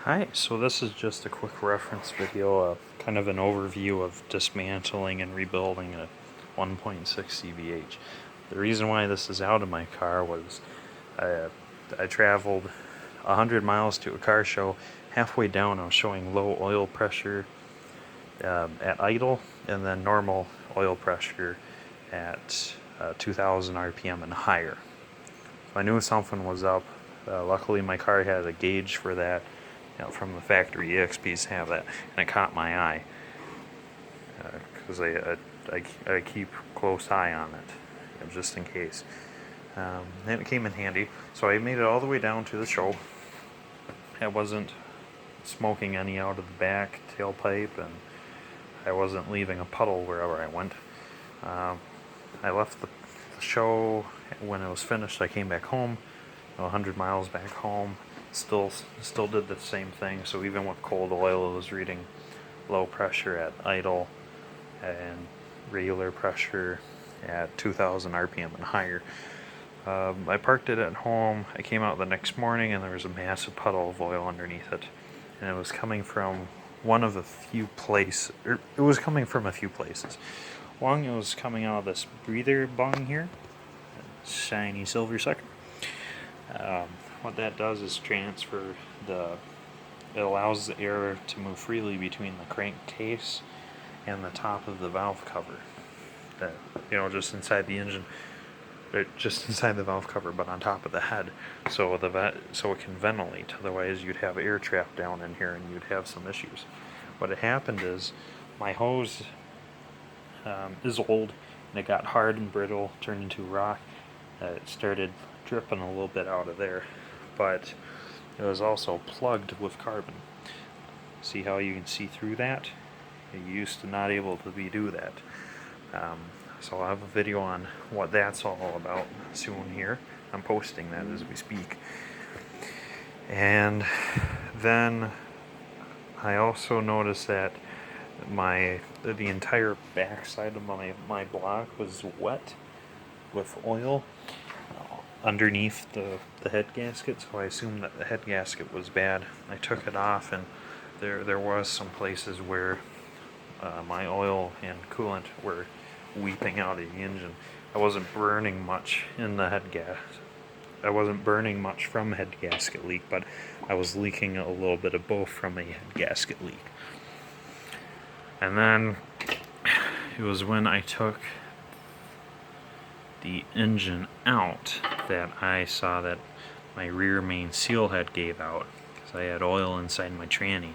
Hi, so this is just a quick reference video of kind of an overview of dismantling and rebuilding a 1.6 CVH. The reason why this is out of my car was I traveled 100 miles to a car show. Halfway down I was showing low oil pressure at idle and then normal oil pressure at 2000 RPM and higher. So I knew something was up. Luckily my car had a gauge for that. From the factory, EXPs have that, and it caught my eye because I keep close eye on it, just in case. And it came in handy. So I made it all the way down to the show. I wasn't smoking any out of the back tailpipe, and I wasn't leaving a puddle wherever I went. I left the show when it was finished. I came back home, 100 miles back home. Still did the same thing. So even with cold oil, it was reading low pressure at idle and regular pressure at 2000 RPM and higher. I parked it at home. I came out the next morning and there was a massive puddle of oil underneath it, and it was coming from one of a few places. It was coming from a few places. One, it was coming out of this breather bung here, shiny silver sucker. What that does is it allows the air to move freely between the crankcase and the top of the valve cover. Just inside the engine, just inside the valve cover, but on top of the head, so it can ventilate. Otherwise, you'd have air trapped down in here, and you'd have some issues. What had happened is my hose is old, and it got hard and brittle, turned into rock. It started dripping a little bit out of there, but it was also plugged with carbon. See how you can see through that? It used to not able to do that. So I'll have a video on what that's all about soon here. I'm posting that as we speak. And then I also noticed that the entire backside of my block was wet with oil underneath the head gasket, so I assumed that the head gasket was bad. I took it off, and there was some places where my oil and coolant were weeping out of the engine. I wasn't burning much in the head gas. I wasn't burning much from head gasket leak, but I was leaking a little bit of both from a head gasket leak. And then it was when I took the engine out that I saw that my rear main seal head gave out, because I had oil inside my tranny,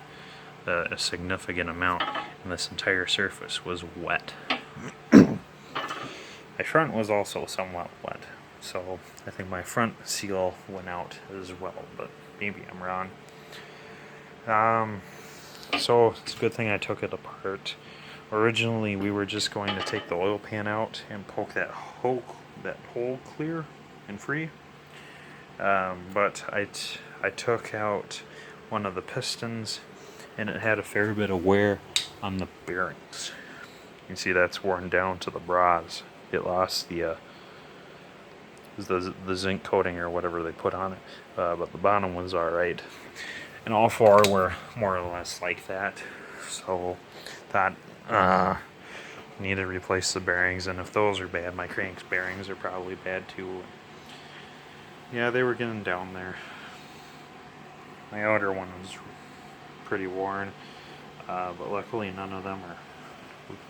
a significant amount, and this entire surface was wet. My front was also somewhat wet, so I think my front seal went out as well, but maybe I'm wrong. So it's a good thing I took it apart. Originally, we were just going to take the oil pan out and poke that hole clear and free. But I took out one of the pistons, and it had a fair bit of wear on the bearings. You can see that's worn down to the bras. It lost the zinc coating or whatever they put on it, but the bottom was alright. And all four were more or less like that. So that need to replace the bearings, and if those are bad, my crank's bearings are probably bad too. Yeah, they were getting down there. My outer one was pretty worn, but luckily none of them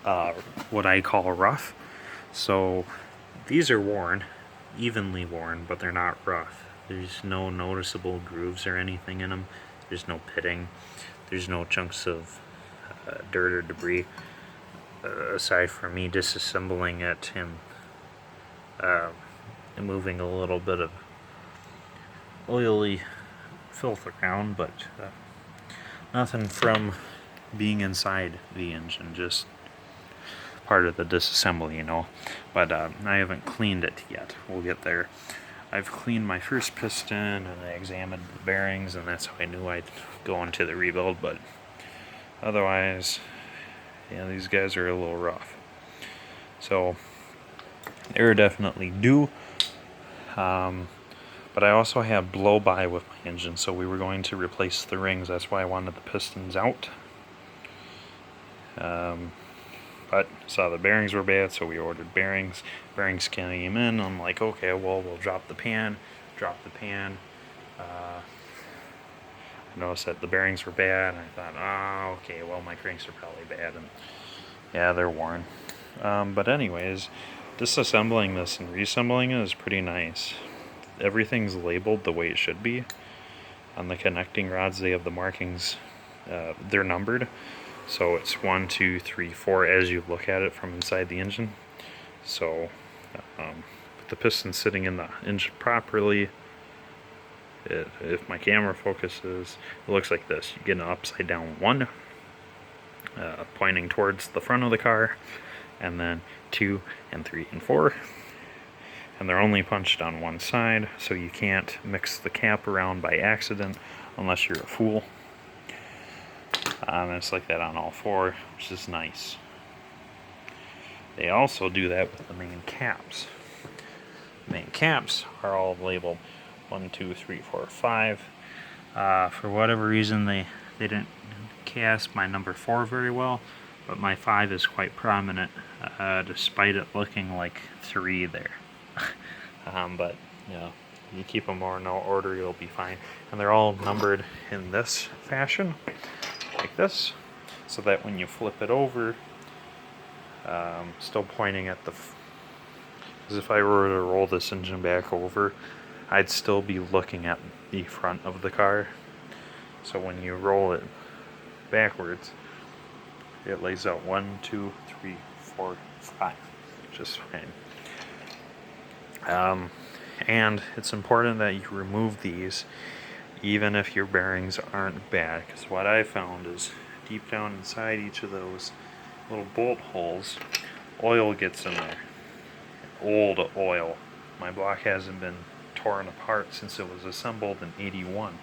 are what I call rough. So these are worn, evenly worn, but they're not rough. There's no noticeable grooves or anything in them. There's no pitting. There's no chunks of dirt or debris, aside from me disassembling it and moving a little bit of oily filth around, but nothing from being inside the engine, just part of the disassembly, but I haven't cleaned it yet. We'll get there. I've cleaned my first piston, and I examined the bearings, and that's how I knew I'd go into the rebuild, but otherwise, these guys are a little rough. So they're definitely due, but But I also have blow-by with my engine, so we were going to replace the rings. That's why I wanted the pistons out. But saw the bearings were bad, so we ordered bearings. Bearings came in. I'm like, okay, well, we'll drop the pan. I noticed that the bearings were bad, and I thought, oh, okay, well, my cranks are probably bad, and yeah, they're worn. But anyways, disassembling this and reassembling it is pretty nice. Everything's labeled the way it should be. On the connecting rods, they have the markings, they're numbered. So it's 1, 2, 3, 4 as you look at it from inside the engine. So with the piston sitting in the engine properly, if my camera focuses, it looks like this. You get an upside down 1 pointing towards the front of the car, and then 2 and 3 and 4. And they're only punched on one side, so you can't mix the cap around by accident unless you're a fool. And it's like that on all 4, which is nice. They also do that with the main caps. The main caps are all labeled 1, 2, 3, 4, 5. For whatever reason, they didn't cast my number 4 very well, but my 5 is quite prominent, despite it looking like 3 there. But yeah, you keep them more in no order, you'll be fine. And they're all numbered in this fashion, like this, so that when you flip it over, still pointing at the. Because if I were to roll this engine back over, I'd still be looking at the front of the car. So when you roll it backwards, it lays out 1, 2, 3, 4, 5, just fine. And it's important that you remove these even if your bearings aren't bad, because what I found is deep down inside each of those little bolt holes, oil gets in there. Old oil. My block hasn't been torn apart since it was assembled in '81.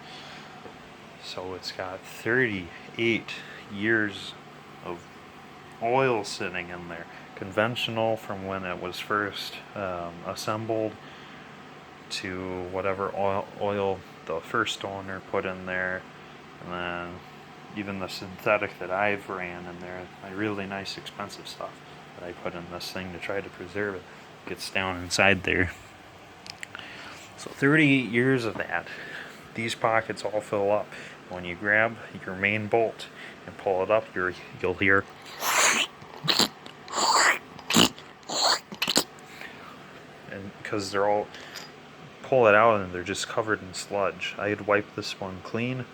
So it's got 38 years of oil sitting in there. Conventional from when it was first assembled to whatever oil the first owner put in there, and then even the synthetic that I've ran in there, my really nice expensive stuff that I put in this thing to try to preserve it, gets down inside there. So 38 years of that. These pockets all fill up. When you grab your main bolt and pull it up, you'll hear and because they're all pull it out and they're just covered in sludge. I had wiped this one clean,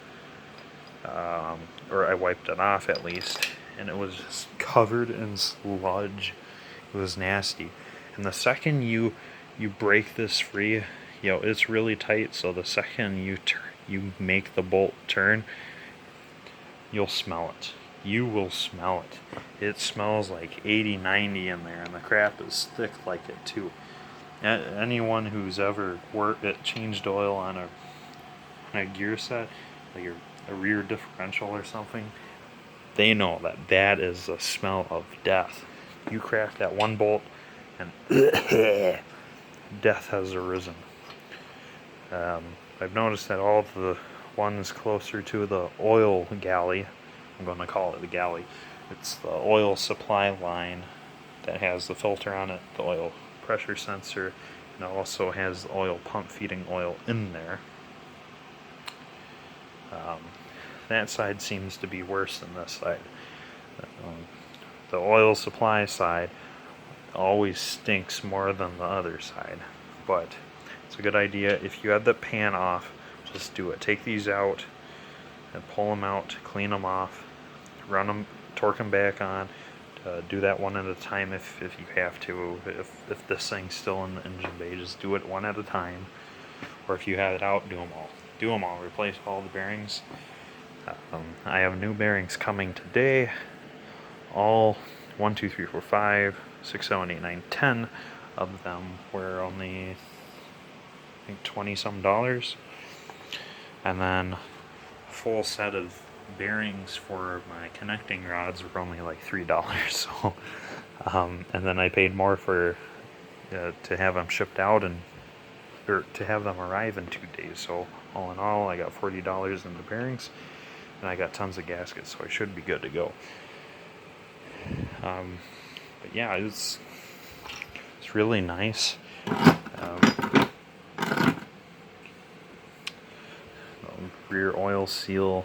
or I wiped it off at least, and it was just covered in sludge. It was nasty. And the second you break this free, it's really tight, so the second you make the bolt turn, you'll smell it. You will smell it. It smells like 80, 90 in there, and the crap is thick like it too. Anyone who's ever changed oil on a gear set, like a rear differential or something, they know that is the smell of death. You crack that one bolt, and death has arisen. I've noticed that all the ones closer to the oil galley, I'm going to call it the galley, it's the oil supply line that has the filter on it, the oil pressure sensor, and it also has the oil pump feeding oil in there. That side seems to be worse than this side. The oil supply side always stinks more than the other side, but it's a good idea. If you have the pan off, just do it. Take these out and pull them out, clean them off, run them, torque them back on. Do that one at a time if you have to. If this thing's still in the engine bay, just do it one at a time. Or if you have it out, do them all. Do them all. Replace all the bearings. I have new bearings coming today. All 1, 2, 3, 4, 5, 6, 7, 8, 9, 10 of them were only, I think, $20-some. And then a full set of bearings for my connecting rods were only like $3. So, and then I paid more for to have them shipped out, and or to have them arrive in 2 days. So all in all, I got $40 in the bearings, and I got tons of gaskets, so I should be good to go. But yeah, it's really nice. Rear oil seal,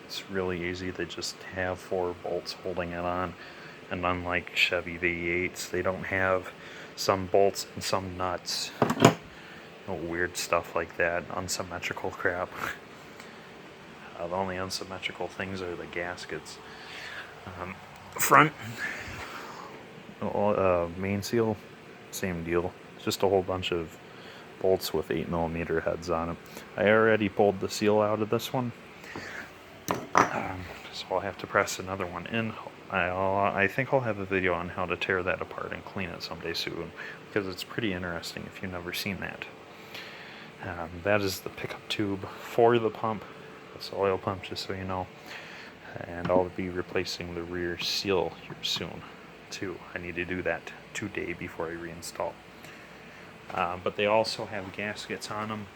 it's really easy. They just have 4 bolts holding it on, and unlike Chevy V8s, they don't have some bolts and some nuts. No weird stuff like that, unsymmetrical crap. The only unsymmetrical things are the gaskets. Front main seal, same deal. Just a whole bunch of bolts with 8mm heads on them. I already pulled the seal out of this one, so I'll have to press another one in. I think I'll have a video on how to tear that apart and clean it someday soon, because it's pretty interesting if you've never seen that. That is the pickup tube for the pump. That's the oil pump, just so you know. And I'll be replacing the rear seal here soon too. I need to do that today before I reinstall. But they also have gaskets on them.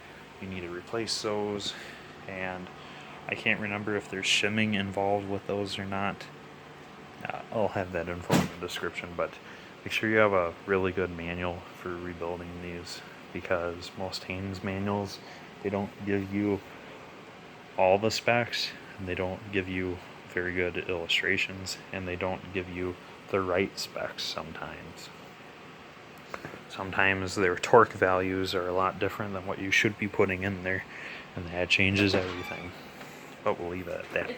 You need to replace those, and I can't remember if there's shimming involved with those or not. I'll have that info in the description, but make sure you have a really good manual for rebuilding these, because most Haynes manuals, they don't give you all the specs, and they don't give you very good illustrations, and they don't give you the right specs sometimes. Sometimes their torque values are a lot different than what you should be putting in there, and that changes everything. But we'll leave it at that.